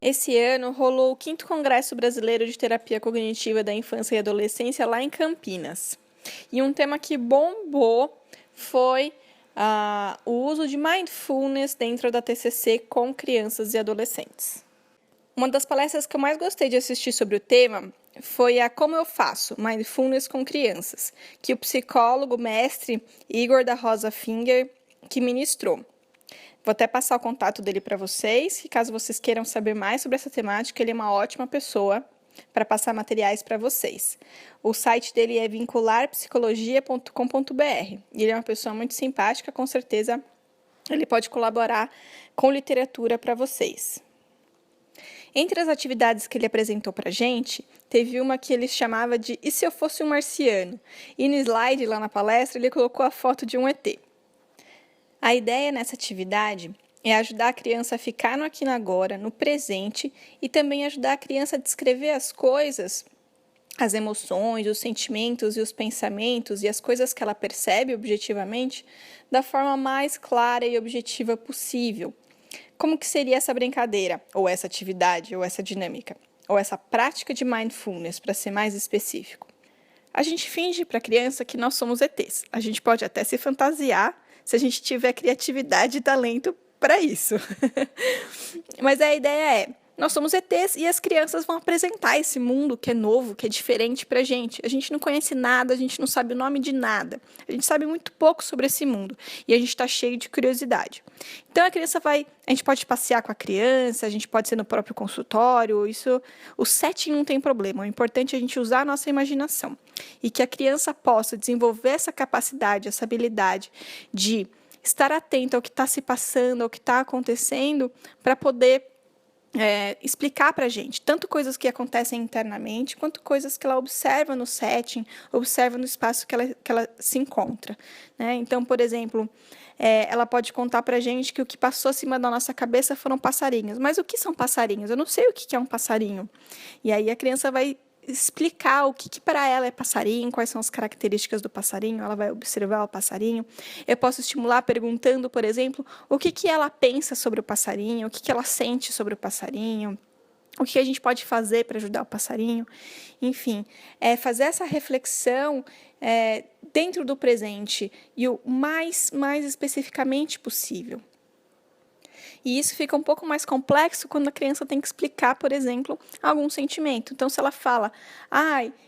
Esse ano rolou o 5º Congresso Brasileiro de Terapia Cognitiva da Infância e Adolescência lá em Campinas. E um tema que bombou foi o uso de mindfulness dentro da TCC com crianças e adolescentes. Uma das palestras que eu mais gostei de assistir sobre o tema foi a Como Eu Faço, Mindfulness com Crianças, que o psicólogo mestre Igor da Rosa Finger que ministrou. Vou até passar o contato dele para vocês, que caso vocês queiram saber mais sobre essa temática, ele é uma ótima pessoa para passar materiais para vocês. O site dele é vincularpsicologia.com.br. Ele é uma pessoa muito simpática, com certeza ele pode colaborar com literatura para vocês. Entre as atividades que ele apresentou para a gente, teve uma que ele chamava de E se eu fosse um marciano? E no slide lá na palestra ele colocou a foto de um ET. A ideia nessa atividade é ajudar a criança a ficar no aqui e no agora, no presente, e também ajudar a criança a descrever as coisas, as emoções, os sentimentos e os pensamentos e as coisas que ela percebe objetivamente da forma mais clara e objetiva possível. Como que seria essa brincadeira, ou essa atividade, ou essa dinâmica, ou essa prática de mindfulness, para ser mais específico? A gente finge para a criança que nós somos ETs. A gente pode até se fantasiar se a gente tiver criatividade e talento para isso. Mas a ideia é, nós somos ETs e as crianças vão apresentar esse mundo que é novo, que é diferente para a gente. A gente não conhece nada, a gente não sabe o nome de nada. A gente sabe muito pouco sobre esse mundo e a gente está cheio de curiosidade. Então a gente pode passear com a criança, a gente pode ser no próprio consultório, o setting não tem problema. O importante é a gente usar a nossa imaginação e que a criança possa desenvolver essa capacidade, essa habilidade de estar atenta ao que está se passando, ao que está acontecendo, para poder explicar para a gente, tanto coisas que acontecem internamente, quanto coisas que ela observa no setting, observa no espaço que ela se encontra. Né? Então, por exemplo, ela pode contar para a gente que o que passou acima da nossa cabeça foram passarinhos. Mas o que são passarinhos? Eu não sei o que é um passarinho. E aí a criança vai explicar o que para ela é passarinho, quais são as características do passarinho, ela vai observar o passarinho. Eu posso estimular perguntando, por exemplo, o que ela pensa sobre o passarinho, o que ela sente sobre o passarinho, o que a gente pode fazer para ajudar o passarinho. Enfim, fazer essa reflexão dentro do presente e o mais especificamente possível. E isso fica um pouco mais complexo quando a criança tem que explicar, por exemplo, algum sentimento. Então, se ela fala,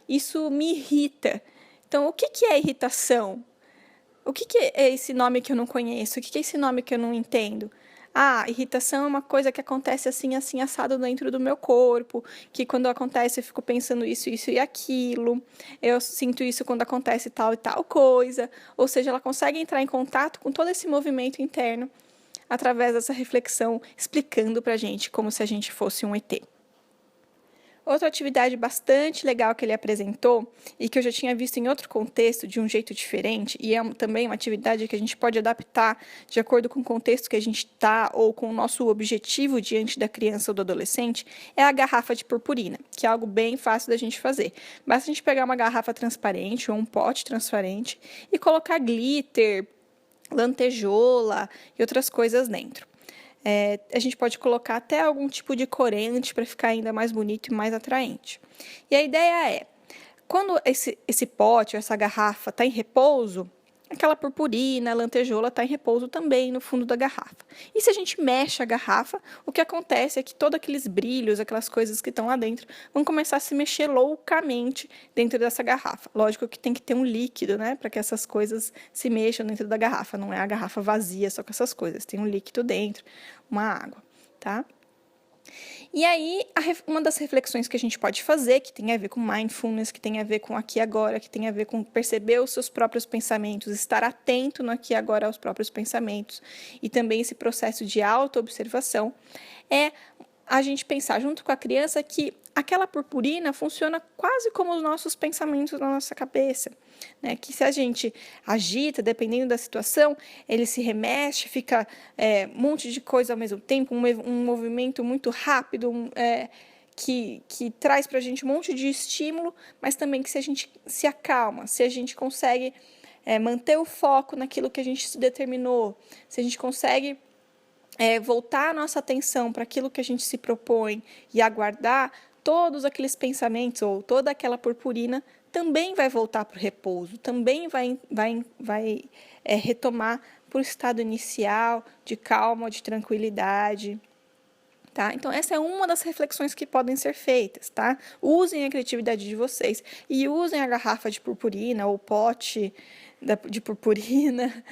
isso me irrita. Então, o que é irritação? O que é esse nome que eu não conheço? O que é esse nome que eu não entendo? Irritação é uma coisa que acontece assim, assim, assado dentro do meu corpo, que quando acontece eu fico pensando isso e aquilo, eu sinto isso quando acontece tal e tal coisa. Ou seja, ela consegue entrar em contato com todo esse movimento interno através dessa reflexão, explicando para a gente como se a gente fosse um ET. Outra atividade bastante legal que ele apresentou, e que eu já tinha visto em outro contexto, de um jeito diferente, e é também uma atividade que a gente pode adaptar de acordo com o contexto que a gente está, ou com o nosso objetivo diante da criança ou do adolescente, é a garrafa de purpurina, que é algo bem fácil da gente fazer. Basta a gente pegar uma garrafa transparente ou um pote transparente e colocar glitter, lantejola e outras coisas dentro. A gente pode colocar até algum tipo de corante para ficar ainda mais bonito e mais atraente. E a ideia é, quando esse pote, essa garrafa está em repouso, aquela purpurina, a lantejola está em repouso também no fundo da garrafa. E se a gente mexe a garrafa, o que acontece é que todos aqueles brilhos, aquelas coisas que estão lá dentro, vão começar a se mexer loucamente dentro dessa garrafa. Lógico que tem que ter um líquido, né, para que essas coisas se mexam dentro da garrafa. Não é a garrafa vazia só com essas coisas. Tem um líquido dentro, uma água, tá? E aí, uma das reflexões que a gente pode fazer, que tem a ver com mindfulness, que tem a ver com aqui e agora, que tem a ver com perceber os seus próprios pensamentos, estar atento no aqui e agora aos próprios pensamentos, e também esse processo de autoobservação, é a gente pensar junto com a criança que aquela purpurina funciona quase como os nossos pensamentos na nossa cabeça, né? Que se a gente agita, dependendo da situação, ele se remexe, fica um monte de coisa ao mesmo tempo, um movimento muito rápido, que traz para a gente um monte de estímulo, mas também que se a gente se acalma, se a gente consegue manter o foco naquilo que a gente se determinou, se a gente consegue voltar a nossa atenção para aquilo que a gente se propõe e aguardar, todos aqueles pensamentos ou toda aquela purpurina também vai voltar para o repouso, também vai retomar para o estado inicial de calma, de tranquilidade. Tá? Então, essa é uma das reflexões que podem ser feitas. Tá? Usem a criatividade de vocês e usem a garrafa de purpurina ou o pote de purpurina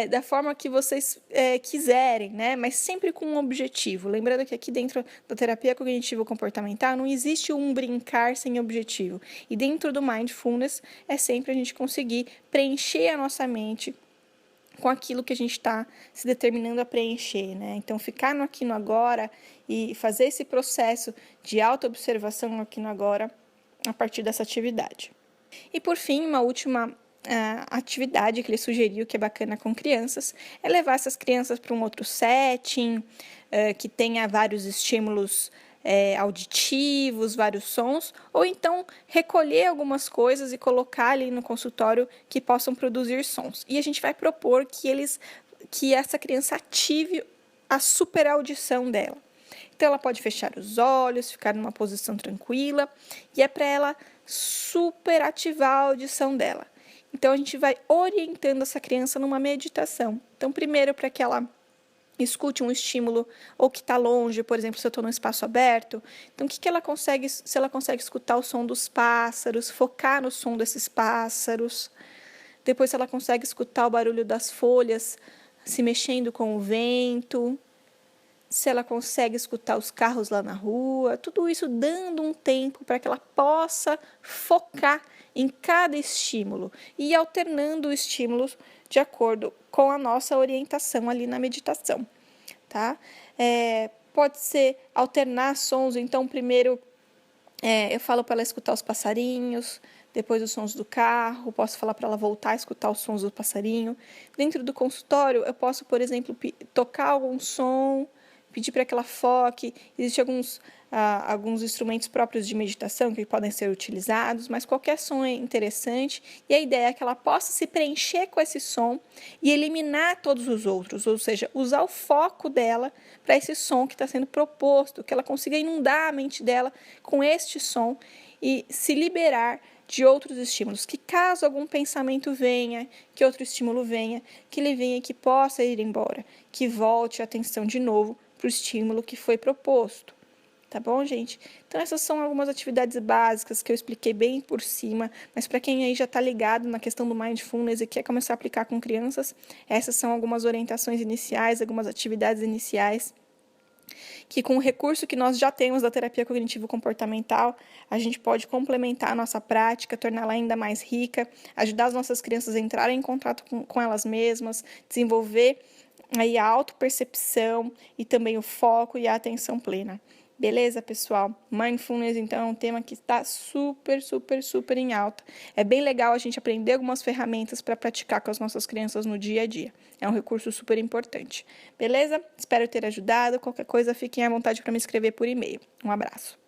da forma que vocês quiserem, né? Mas sempre com um objetivo. Lembrando que aqui dentro da terapia cognitivo-comportamental não existe um brincar sem objetivo. E dentro do Mindfulness é sempre a gente conseguir preencher a nossa mente com aquilo que a gente está se determinando a preencher, né? Então, ficar no aqui no agora e fazer esse processo de autoobservação no aqui no agora a partir dessa atividade. E, por fim, uma última atividade que ele sugeriu que é bacana com crianças é levar essas crianças para um outro setting, que tenha vários estímulos auditivos, vários sons, ou então recolher algumas coisas e colocar ali no consultório que possam produzir sons. E a gente vai propor que essa criança ative a super audição dela. Então, ela pode fechar os olhos, ficar numa posição tranquila, e é para ela super ativar a audição dela. Então, a gente vai orientando essa criança numa meditação. Então, primeiro, para que ela escute um estímulo ou que está longe, por exemplo, se eu estou num espaço aberto. Então, se ela consegue escutar o som dos pássaros, focar no som desses pássaros. Depois, se ela consegue escutar o barulho das folhas se mexendo com o vento. Se ela consegue escutar os carros lá na rua. Tudo isso dando um tempo para que ela possa focar em cada estímulo e alternando os estímulos de acordo com a nossa orientação ali na meditação, tá? Pode ser alternar sons, então primeiro eu falo para ela escutar os passarinhos, depois os sons do carro, posso falar para ela voltar a escutar os sons do passarinho. Dentro do consultório, eu posso, por exemplo, tocar algum som, pedir para que ela foque. Existem alguns instrumentos próprios de meditação que podem ser utilizados, mas qualquer som é interessante. E a ideia é que ela possa se preencher com esse som e eliminar todos os outros, ou seja, usar o foco dela para esse som que está sendo proposto, que ela consiga inundar a mente dela com este som e se liberar de outros estímulos, que caso algum pensamento venha, que outro estímulo venha, que ele venha e que possa ir embora, que volte a atenção de novo para o estímulo que foi proposto. Tá bom, gente? Então, essas são algumas atividades básicas que eu expliquei bem por cima, mas para quem aí já está ligado na questão do Mindfulness e quer começar a aplicar com crianças, essas são algumas orientações iniciais, algumas atividades iniciais, que com o recurso que nós já temos da terapia cognitivo-comportamental, a gente pode complementar a nossa prática, torná-la ainda mais rica, ajudar as nossas crianças a entrarem em contato com elas mesmas, desenvolver aí a autopercepção e também o foco e a atenção plena. Beleza, pessoal? Mindfulness, então, é um tema que está super, super, super em alta. É bem legal a gente aprender algumas ferramentas para praticar com as nossas crianças no dia a dia. É um recurso super importante. Beleza? Espero ter ajudado. Qualquer coisa, fiquem à vontade para me escrever por e-mail. Um abraço.